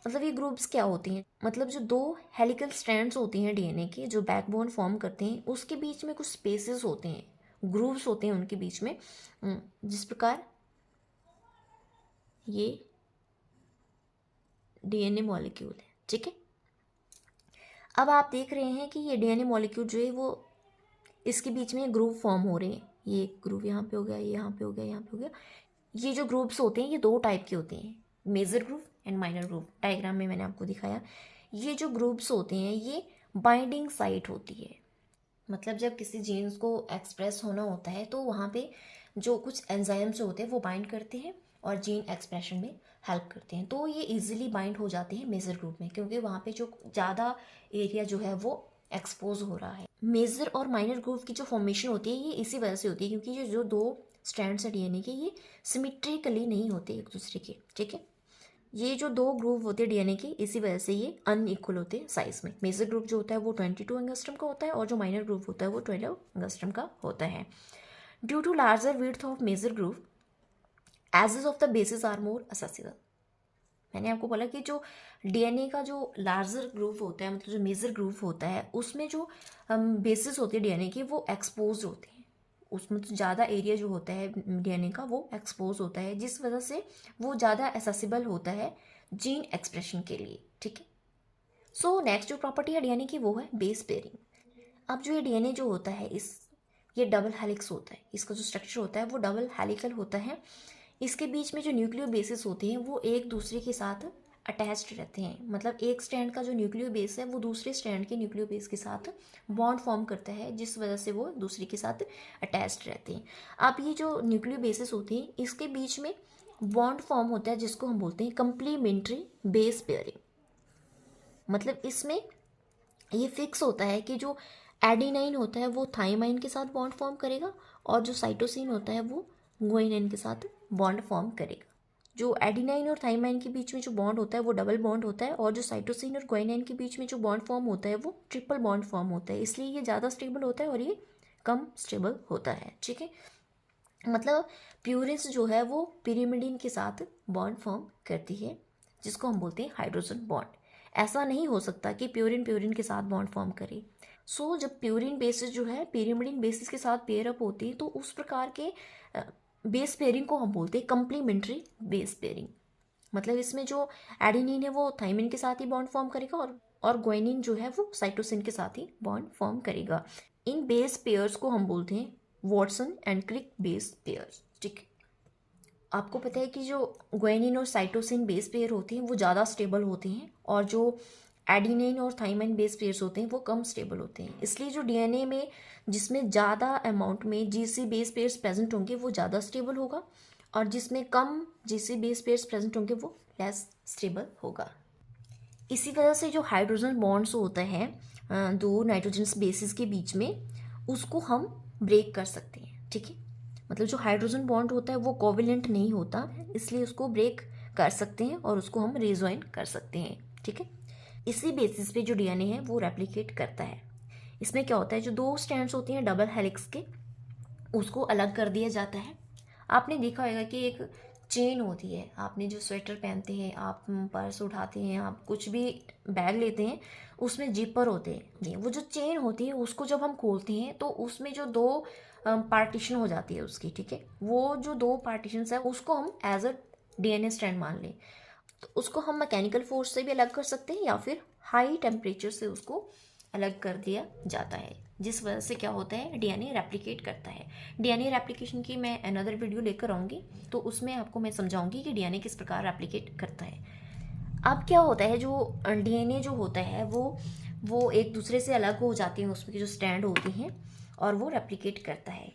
मतलब ये ग्रुप्स क्या होती हैं, मतलब जो 2 हेलिकल स्ट्रैंड्स होती हैं डीएनए के जो बैकबोन फॉर्म करते हैं उसके बीच में कुछ स्पेसेस होते हैं, ग्रूव्स होते हैं उनके बीच में, जिस प्रकार ये डीएनए मॉलिक्यूल है। ठीक है, अब आप देख रहे हैं कि ये डीएनए मॉलिक्यूल जो है वो इसके बीच में ग्रुप फॉर्म हो रहे हैं, ये एक ग्रुप यहाँ पे हो गया, ये यहाँ पे हो गया, यहाँ पे हो गया। ये जो ग्रुप्स होते हैं ये 2 टाइप के होते हैं, major group and minor group. Diagram में मैंने आपको दिखाया। ये जो ग्रुप्स होते हैं ये बाइंडिंग साइट होती है, मतलब जब किसी जीन्स को एक्सप्रेस होना होता है तो वहाँ पे जो कुछ एंजाइम्स होते हैं वो बाइंड करते हैं और जीन एक्सप्रेशन में हेल्प करते हैं। तो ये इजीली बाइंड हो जाते हैं मेजर ग्रुप में, क्योंकि वहाँ पे जो ज़्यादा एरिया जो है वो एक्सपोज हो रहा है। मेजर और माइनर ग्रूव की जो फॉर्मेशन होती है ये इसी वजह से होती है क्योंकि जो दो स्ट्रैंड्स है डीएनए के ये सिमेट्रिकली नहीं होते एक दूसरे के, ठीक है। ये जो दो ग्रूव होते हैं डीएनए के इसी वजह से ये अनइक्वल होते हैं साइज में। मेजर ग्रूव जो होता है वो 22 एंगस्ट्रम का होता है और जो माइनर ग्रूव होता है वो 12 एंगस्ट्रम का होता है। Due to larger width of major groove edges of the basis are more accessible. मैंने आपको बोला कि जो डीएनए का जो लार्जर ग्रूव होता है मतलब जो मेजर ग्रूव होता है उसमें जो बेसिस होती है डीएनए की वो एक्सपोज होते हैं, उसमें तो ज़्यादा एरिया जो होता है डीएनए का वो एक्सपोज होता है जिस वजह से वो ज़्यादा एक्सेसिबल होता है जीन एक्सप्रेशन के लिए, ठीक है। सो नेक्स्ट जो प्रॉपर्टी है डीएनए की वो है बेस पेयरिंग। अब जो ये डीएनए जो होता है ये डबल हेलिक्स होता है, इसका जो स्ट्रक्चर होता है वो डबल हेलिकल होता है। इसके बीच में जो न्यूक्लियो बेसिस होते हैं वो एक दूसरे के साथ अटैच्ड रहते हैं, मतलब एक स्ट्रैंड का जो न्यूक्लियो बेस है वो दूसरे स्ट्रैंड के न्यूक्लियो बेस के साथ बॉन्ड फॉर्म करता है जिस वजह से वो दूसरे के साथ अटैच्ड रहते हैं। अब ये जो न्यूक्लियो बेसिस होते हैं इसके बीच में बॉन्ड फॉर्म होता है जिसको हम बोलते हैं कंप्लीमेंट्री बेस पेयरिंग। मतलब इसमें ये फिक्स होता है कि जो एडेनाइन होता है वो थाइमाइन के साथ बॉन्ड फॉर्म करेगा और जो साइटोसिन होता है वो गुआनिन के साथ बॉन्ड फॉर्म करेगा। जो एडेनाइन और थाइमाइन के बीच में जो बॉन्ड होता है वो डबल बॉन्ड होता है और जो साइटोसिन और गुआनिन के बीच में जो बॉन्ड फॉर्म होता है वो ट्रिपल बॉन्ड फॉर्म होता है, इसलिए ये ज़्यादा स्टेबल होता है और ये कम स्टेबल होता है, ठीक है। मतलब प्यूरिन्स जो है वो पिरिमिडीन के साथ बॉन्ड फॉर्म करती है जिसको हम बोलते हैं हाइड्रोजन बॉन्ड। ऐसा नहीं हो सकता कि प्यूरिन प्यूरिन के साथ बॉन्ड फॉर्म करे। सो जब प्यूरिन बेसिस जो है पिरिमिडीन बेसिस के साथ पेयर अप होती है तो उस प्रकार के बेस पेयरिंग को हम बोलते हैं कंप्लीमेंट्री बेस पेयरिंग। मतलब इसमें जो एडेनिन है वो थाइमिन के साथ ही बॉन्ड फॉर्म करेगा और ग्वानिन जो है वो साइटोसिन के साथ ही बॉन्ड फॉर्म करेगा। इन बेस पेयर्स को हम बोलते हैं Watson and Crick base pairs, ठीक है। आपको पता है कि जो ग्वानिन और साइटोसिन बेस पेयर होते हैं वो ज़्यादा स्टेबल होते हैं और जो एडिनिन और थाइमाइन बेस पेयर्स होते हैं वो कम स्टेबल होते हैं। इसलिए जो डीएनए में जिसमें ज़्यादा अमाउंट में जीसी बेस पेयर्स प्रेजेंट होंगे वो ज़्यादा स्टेबल होगा और जिसमें कम जीसी बेस पेयर्स प्रेजेंट होंगे वो लेस स्टेबल होगा। इसी वजह से जो हाइड्रोजन बॉन्ड्स होता है दो नाइट्रोजन बेसिस के बीच में उसको हम ब्रेक कर सकते हैं, ठीक है। मतलब जो हाइड्रोजन बॉन्ड होता है वो कोवेलेंट नहीं होता इसलिए उसको ब्रेक कर सकते हैं और उसको हम रिजॉइन कर सकते हैं, ठीक है। इसी बेसिस पे जो डीएनए है वो रेप्लिकेट करता है। इसमें क्या होता है जो दो स्ट्रैंड्स होती हैं डबल हेलिक्स के उसको अलग कर दिया जाता है। आपने देखा होगा कि एक चेन होती है, आपने जो स्वेटर पहनते हैं, आप पर्स उठाते हैं, आप कुछ भी बैग लेते हैं उसमें जिपर होते हैं, वो जो चेन होती है उसको जब हम खोलते हैं तो उसमें जो दो पार्टीशन हो जाती है उसकी, ठीक है। वो जो दो पार्टीशन है उसको हम एज अ डीएनए स्ट्रैंड मान लें तो उसको हम मैकेनिकल फोर्स से भी अलग कर सकते हैं या फिर हाई टेम्परेचर से उसको अलग कर दिया जाता है जिस वजह से क्या होता है डीएनए रेप्लिकेट करता है। डीएनए रेप्लिकेशन की मैं अनदर वीडियो लेकर आऊँगी तो उसमें आपको मैं समझाऊंगी कि डीएनए किस प्रकार रेप्लिकेट करता है। अब क्या होता है जो डीएनए जो होता है वो एक दूसरे से अलग हो जाते हैं, उसमें जो स्टैंड होती हैं और वो रेप्लिकेट करता है।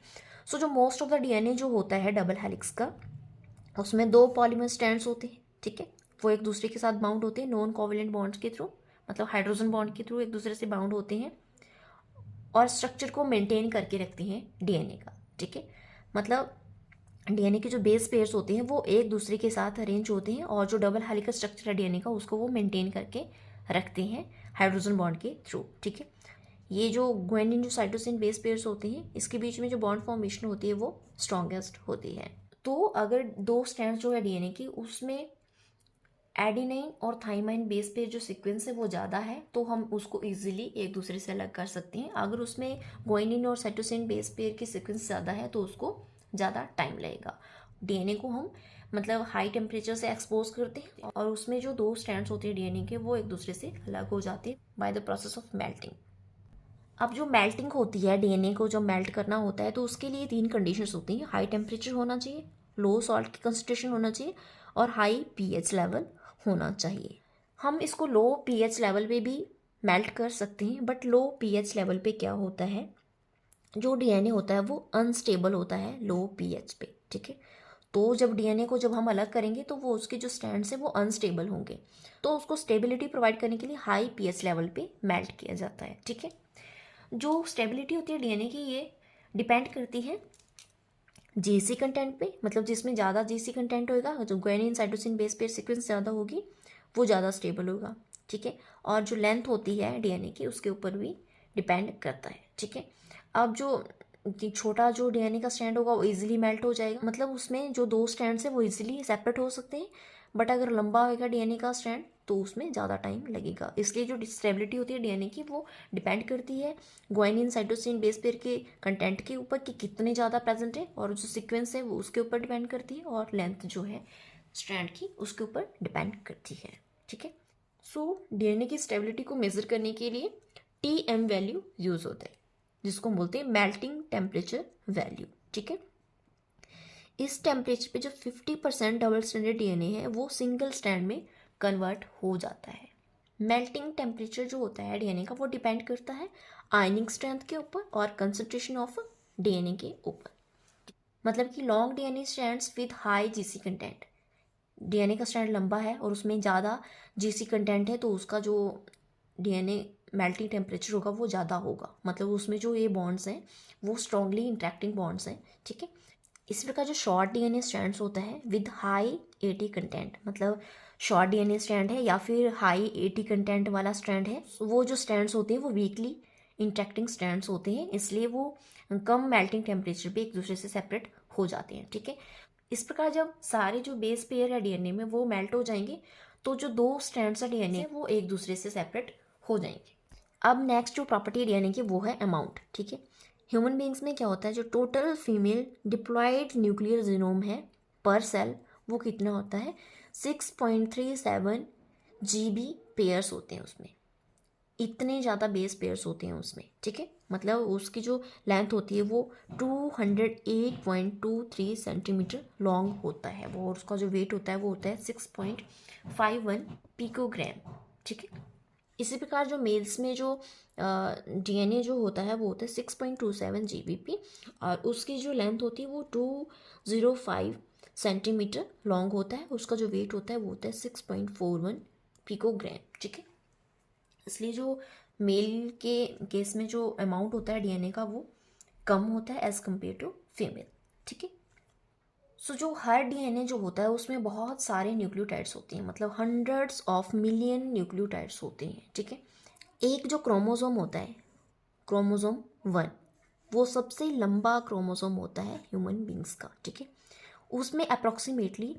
सो जो मोस्ट ऑफ द डीएनए जो होता है डबल हेलिक्स का उसमें दो पॉलीमर स्टैंड्स होते हैं, ठीक है। वो एक दूसरे के साथ बाउंड होते हैं नॉन कोवेलेंट बॉन्ड्स के थ्रू, मतलब हाइड्रोजन बॉन्ड के थ्रू एक दूसरे से बाउंड होते हैं और स्ट्रक्चर को मेंटेन करके रखते हैं डीएनए का, ठीक है। मतलब डीएनए के जो बेस पेयर्स होते हैं वो एक दूसरे के साथ अरेंज होते हैं और जो डबल हेलिकल स्ट्रक्चर है डीएनए का उसको वो मेंटेन करके रखते हैं हाइड्रोजन बॉन्ड के थ्रू, ठीक है। ये जो ग्वानिन जो साइटोसिन बेस पेयर्स होते हैं इसके बीच में जो बॉन्ड फॉर्मेशन होती है वो स्ट्रॉन्गेस्ट होती है। तो अगर दो स्ट्रैंड्स जो है डीएनए की उसमें एडेनाइन और थाइमाइन बेस पे जो सीक्वेंस है वो ज़्यादा है तो हम उसको इजीली एक दूसरे से अलग कर सकते हैं। अगर उसमें ग्वानिन और साइटोसिन बेस पेयर की सीक्वेंस ज़्यादा है तो उसको ज़्यादा टाइम लगेगा। डीएनए को हम मतलब हाई टेम्परेचर से एक्सपोज करते हैं और उसमें जो दो स्ट्रैंड्स होते हैं डीएनए के वो एक दूसरे से अलग हो जाते हैं by the process of melting. अब जो मेल्टिंग होती है डीएनए को जब मेल्ट करना होता है तो उसके लिए तीन कंडीशंस होती हैं। हाई टेम्परेचर होना चाहिए, लो सॉल्ट की कंसंट्रेशन होना चाहिए और हाई पीएच लेवल होना चाहिए। हम इसको लो पीएच लेवल पे भी मेल्ट कर सकते हैं बट लो पीएच लेवल पे क्या होता है जो डीएनए होता है वो अनस्टेबल होता है लो पीएच पे, ठीक है। तो जब डीएनए को जब हम अलग करेंगे तो वो उसके जो स्ट्रैंड्स हैं वो अनस्टेबल होंगे, तो उसको स्टेबिलिटी प्रोवाइड करने के लिए हाई पीएच लेवल पे मेल्ट किया जाता है। ठीक है, जो स्टेबिलिटी होती है डीएनए की, ये डिपेंड करती है जीसी कंटेंट पे, मतलब जिसमें ज़्यादा जीसी कंटेंट होगा, जो guanine cytosine base pair sequence ज़्यादा होगी वो ज़्यादा स्टेबल होगा। ठीक है, और जो लेंथ होती है डीएनए की उसके ऊपर भी डिपेंड करता है। ठीक है, अब जो छोटा जो डीएनए का स्ट्रैंड होगा वो इजीली मेल्ट हो जाएगा, मतलब उसमें जो दो स्ट्रैंड्स हैं वो इजीली सेपरेट हो सकते हैं। बट अगर लंबा होगा डीएनए का स्ट्रैंड तो उसमें ज़्यादा टाइम लगेगा। इसलिए जो स्टेबिलिटी होती है डीएनए की वो डिपेंड करती है ग्वानिन साइटोसिन बेस पेयर के कंटेंट के ऊपर कि कितने ज़्यादा प्रेजेंट है, और जो सीक्वेंस है वो उसके ऊपर डिपेंड करती है, और लेंथ जो है स्ट्रैंड की उसके ऊपर डिपेंड करती है। ठीक है, सो डीएनए की स्टेबिलिटी को मेजर करने के लिए टीएम वैल्यू यूज होता है, जिसको हम बोलते हैं मेल्टिंग टेम्परेचर वैल्यू। ठीक है, इस टेम्परेचर पे जो 50% डबल स्ट्रैंडेड डीएनए है वो सिंगल स्ट्रैंड में कन्वर्ट हो जाता है। मेल्टिंग टेम्परेचर जो होता है डीएनए का वो डिपेंड करता है आयनिंग स्ट्रेंथ के ऊपर और कंसंट्रेशन ऑफ डीएनए के ऊपर। मतलब कि long DNA strands with high GC content, DNA का स्ट्रैंड लंबा है और उसमें ज़्यादा जीसी कंटेंट है तो उसका जो डीएनए मेल्टिंग टेम्परेचर होगा वो ज़्यादा होगा, मतलब उसमें जो ये बॉन्ड्स हैं वो स्ट्रांगली इंटरेक्टिंग बॉन्ड्स हैं। ठीक है, इस प्रकार जो शॉर्ट डीएनए स्ट्रैंड्स होता है विद हाई एटी कंटेंट, मतलब शॉर्ट डीएनए स्ट्रैंड है या फिर हाई एटी कंटेंट वाला स्ट्रैंड है, वो जो स्ट्रैंड्स होते हैं वो वीकली इंटरेक्टिंग स्ट्रैंड्स होते हैं, इसलिए वो कम मेल्टिंग टेम्परेचर पे एक दूसरे से सेपरेट हो जाते हैं। ठीक है, इस प्रकार जब सारे जो बेस पेयर है डीएनए में वो मेल्ट हो जाएंगे तो जो दो स्ट्रैंड्स है डीएनए वो एक दूसरे से सेपरेट हो जाएंगे। अब नेक्स्ट जो प्रॉपर्टी डीएनए की वो है अमाउंट। ठीक है, ह्यूमन बींग्स में क्या होता है, जो total female diploid nuclear genome है पर सेल वो कितना होता है 6.37 GB पेयर्स होते हैं उसमें, इतने ज़्यादा बेस पेयर्स होते हैं उसमें। ठीक है, मतलब उसकी जो लेंथ होती है वो 208.23 सेंटीमीटर लॉन्ग होता है वो, और उसका जो वेट होता है वो होता है 6.51 पिकोग्राम। ठीक है, इसी प्रकार जो मेल्स में जो डीएनए जो होता है वो होता है 6.27 GBP, और उसकी जो लेंथ होती है वो 205 सेंटीमीटर लॉन्ग होता है, उसका जो वेट होता है वो होता है 6.41 पिकोग्राम। ठीक है, इसलिए जो मेल के केस में जो अमाउंट होता है डीएनए का वो कम होता है एज कम्पेयर टू फीमेल। ठीक है, सो जो हर डीएनए जो होता है उसमें बहुत सारे न्यूक्लियोटाइड्स होते हैं, मतलब हंड्रेड्स ऑफ मिलियन न्यूक्लियोटाइड्स होते हैं। ठीक है, एक जो क्रोमोसोम होता है क्रोमोसोम 1 वो सबसे लंबा क्रोमोसोम होता है ह्यूमन बींग्स का। ठीक है, उसमें approximately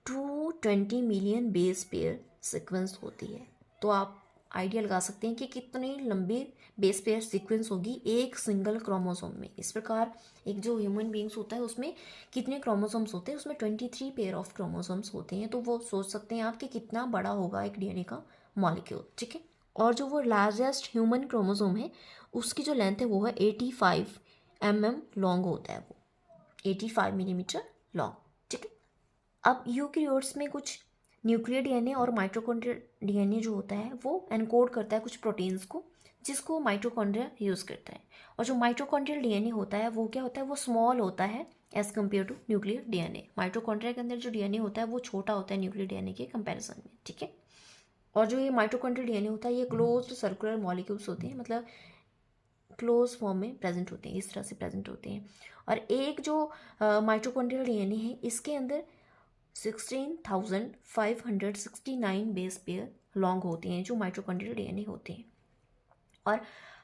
220 million base pair sequence होती है, तो आप आइडिया लगा सकते हैं कि कितनी लंबी बेस पेयर सीक्वेंस होगी एक सिंगल क्रोमोसोम में। इस प्रकार एक जो ह्यूमन बींग्स होता है उसमें कितने क्रोमोसोम्स होते हैं, उसमें 23 पेयर ऑफ क्रोमोसोम्स होते हैं, तो वो सोच सकते हैं आप कि कितना बड़ा होगा एक डीएनए का मॉलिक्यूल। ठीक है, और जो वो लार्जेस्ट ह्यूमन क्रोमोसोम है उसकी जो लेंथ है वो है 85 mm लॉन्ग होता है, वो 85 मिलीमीटर लॉन्ग। ठीक है, अब यूकैरियोट्स में कुछ न्यूक्लियर डीएनए और माइटोकॉन्ड्रियल डीएनए जो होता है वो एनकोड करता है कुछ प्रोटीन्स को, जिसको माइटोकॉन्ड्रिया यूज़ करता है। और जो माइटोकॉन्ड्रियल डीएनए होता है वो क्या होता है, वो स्मॉल होता है as compare to nuclear DNA. Mitochondria के अंदर जो डीएनए होता है वो छोटा होता है न्यूक्लियर डीएनए के कंपैरिजन में। ठीक है, और जो ये माइटोकॉन्ड्रियल डीएनए होता है ये क्लोज्ड सर्कुलर मॉलिक्यूल्स होते हैं, मतलब क्लोज फॉर्म में प्रेजेंट होते हैं, इस तरह से प्रेजेंट होते हैं। और एक जो माइटोकॉन्ड्रियल डीएनए है इसके अंदर 16,569 बेस पेयर लॉन्ग होते हैं जो माइटोकॉन्ड्रियल डीएनए होते हैं। और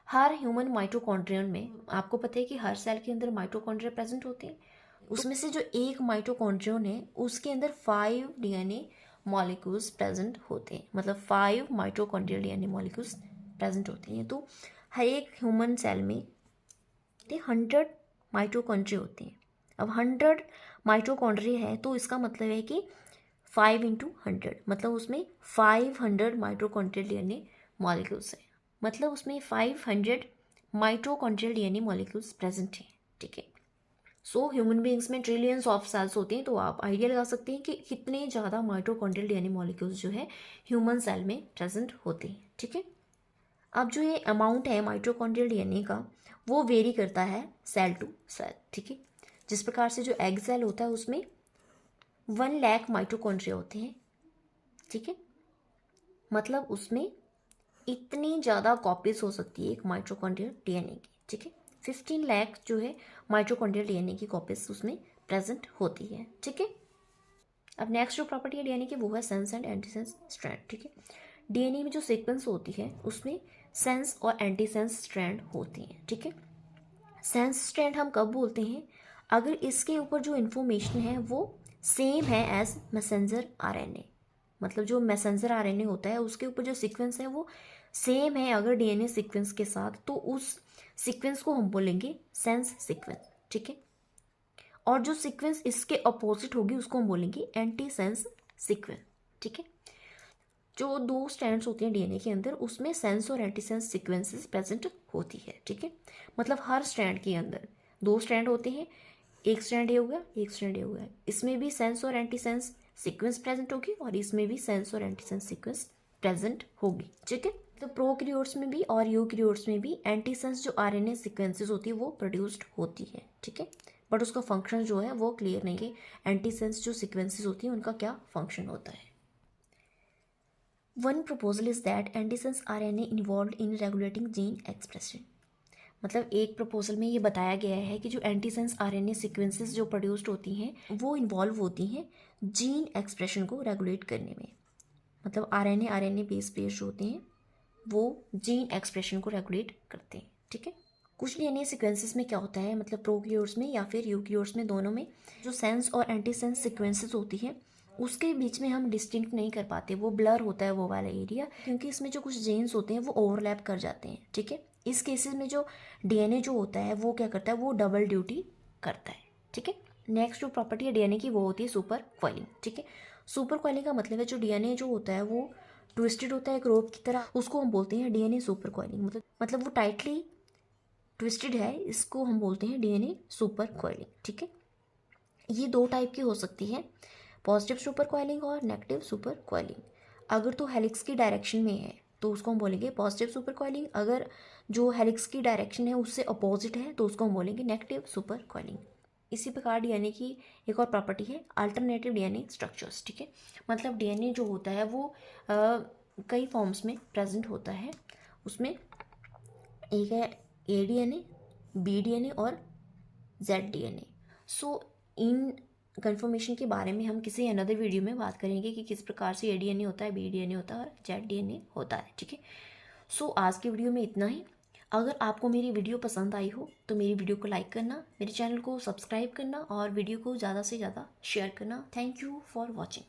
हर ह्यूमन माइटोकॉन्ड्रियन में आपको पता है कि हर सेल के अंदर माइटोकॉन्ड्रिया प्रेजेंट होते हैं, उसमें से जो एक माइटोकॉन्ड्रियन है उसके अंदर 5 डीएनए मॉलिक्यूल्स प्रेजेंट होते हैं, मतलब 5 माइटोकॉन्ड्रियल डीएनए मॉलिक्यूल्स प्रेजेंट होते हैं। तो हर एक ह्यूमन सेल में 100 माइटोकॉन्ड्रिया होते हैं। अब 100 माइटोकॉन्ड्रिया है तो इसका मतलब है कि 5 × 100, मतलब उसमें 500 माइटोकॉन्ड्रियल डीएनए मॉलिक्यूल्स हैं, मतलब उसमें 500 माइटोकॉन्ड्रियल डीएनए मॉलिक्यूल्स प्रेजेंट हैं। ठीक है, सो ह्यूमन बींग्स में ट्रिलियंस ऑफ सेल्स होते हैं, तो आप आइडिया लगा सकते हैं कि कितने ज़्यादा माइटोकॉन्ड्रियल डीएनए मॉलिक्यूल्स जो है ह्यूमन सेल में प्रेजेंट होते हैं। ठीक है, अब जो ये अमाउंट है माइटोकॉन्ड्रियल डीएनए का वो वेरी करता है सेल टू सेल। ठीक है, जिस प्रकार से जो एग सेल होता है उसमें 1,00,000 माइटोकॉन्ड्रिया होते हैं, ठीक है। मतलब उसमें इतनी ज़्यादा कॉपीज हो सकती है एक माइटोकॉन्ड्रियल डीएनए की, ठीक है। 15,00,000 जो है माइटोकॉन्ड्रियल डीएनए की कॉपीज उसमें प्रेजेंट होती है, ठीक है। अब नेक्स्ट जो प्रॉपर्टी है डीएनए की वो है सेंस एंड एंटीसेंस स्ट्रैंड, ठीक है। डीएनए में जो सीक्वेंस होती है उसमें सेंस और एंटीसेंस स्ट्रैंड होती हैं, ठीक है। सेंस स्ट्रैंड हम कब बोलते हैं, अगर इसके ऊपर जो इन्फॉर्मेशन है वो सेम है एज मैसेंजर आरएनए, मतलब जो मैसेंजर आरएनए होता है उसके ऊपर जो सीक्वेंस है वो सेम है अगर डीएनए सीक्वेंस के साथ, तो उस सीक्वेंस को हम बोलेंगे सेंस सीक्वेंस, ठीक है। और जो सीक्वेंस इसके अपोजिट होगी उसको हम बोलेंगे एंटी सेंस सीक्वेंस, ठीक है। जो 2 स्ट्रैंड्स होती हैं डीएनए के अंदर उसमें सेंस और एंटी सेंस सीक्वेंसेस प्रेजेंट होती है, ठीक है। मतलब हर स्ट्रैंड के अंदर 2 स्ट्रैंड होते हैं, एक स्ट्रैंड ये हो गया, एक स्ट्रैंड ये हो गया, इसमें भी सेंस और एंटी सेंस सीक्वेंस प्रेजेंट होगी और इसमें भी सेंस और एंटी सेंस सीक्वेंस प्रेजेंट होगी, ठीक है। तो प्रोकैरियोट्स में भी और यूकैरियोट्स में भी एंटी सेंस जो आरएनए सीक्वेंसेस होती है वो प्रोड्यूस्ड होती है, ठीक है। बट उसका फंक्शन जो है वो क्लियर नहीं है, एंटी सेंस जो सीक्वेंसेस होती है उनका क्या फंक्शन होता है। One proposal is that antisense RNA involved in regulating gene expression. मतलब एक प्रपोजल में ये बताया गया है कि जो एंटीसेंस आरएनए सीक्वेंसेस जो प्रोड्यूस्ड होती हैं वो इन्वॉल्व होती हैं जीन एक्सप्रेशन को रेगुलेट करने में। मतलब आरएनए बेस जो होते हैं वो जीन एक्सप्रेशन को रेगुलेट करते हैं, ठीक है। कुछ डीएनए सीक्वेंसेस में क्या होता है, मतलब प्रोकैरियोट्स में या फिर यूकैरियोट्स में, दोनों में जो सेंस और एंटीसेंस सीक्वेंसेस होती है उसके बीच में हम डिस्टिंक्ट नहीं कर पाते, वो ब्लर होता है वो वाला एरिया, क्योंकि इसमें जो कुछ जीन्स होते हैं वो ओवरलैप कर जाते हैं, ठीक है। इस केसेस में जो डीएनए जो होता है वो क्या करता है, वो डबल ड्यूटी करता है, ठीक है। नेक्स्ट जो प्रॉपर्टी है डीएनए की वो होती है सुपर कॉइलिंग, ठीक है। सुपर कॉइलिंग का मतलब है जो डीएनए जो होता है वो ट्विस्टेड होता है एक रोप की तरह, उसको हम बोलते हैं डीएनए सुपर कॉइलिंग। मतलब वो टाइटली ट्विस्टेड है, इसको हम बोलते हैं डीएनए सुपर कॉइलिंग, ठीक है। ये 2 टाइप की हो सकती है, पॉजिटिव सुपर कॉइलिंग और नेगेटिव सुपर कॉइलिंग। अगर तो हेलिक्स की डायरेक्शन में है तो उसको हम बोलेंगे पॉजिटिव सुपर कॉइलिंग, अगर जो हेलिक्स की डायरेक्शन है उससे अपोजिट है तो उसको हम बोलेंगे नेगेटिव सुपर कॉइलिंग। इसी प्रकार डीएनए की एक और प्रॉपर्टी है अल्टरनेटिव डीएनए स्ट्रक्चर्स, ठीक है। मतलब डीएनए जो होता है वो कई फॉर्म्स में प्रेजेंट होता है, उसमें एक है ए डीएनए, बी डीएनए और जेड डीएनए। सो इन कन्फर्मेशन के बारे में हम किसी अनदर वीडियो में बात करेंगे कि किस प्रकार से ए डीएनए होता है, बी डीएनए होता है और जेड डीएनए होता है, ठीक है। सो आज की वीडियो में इतना ही। अगर आपको मेरी वीडियो पसंद आई हो तो मेरी वीडियो को लाइक करना, मेरे चैनल को सब्सक्राइब करना और वीडियो को ज़्यादा से ज़्यादा शेयर करना। Thank you for watching.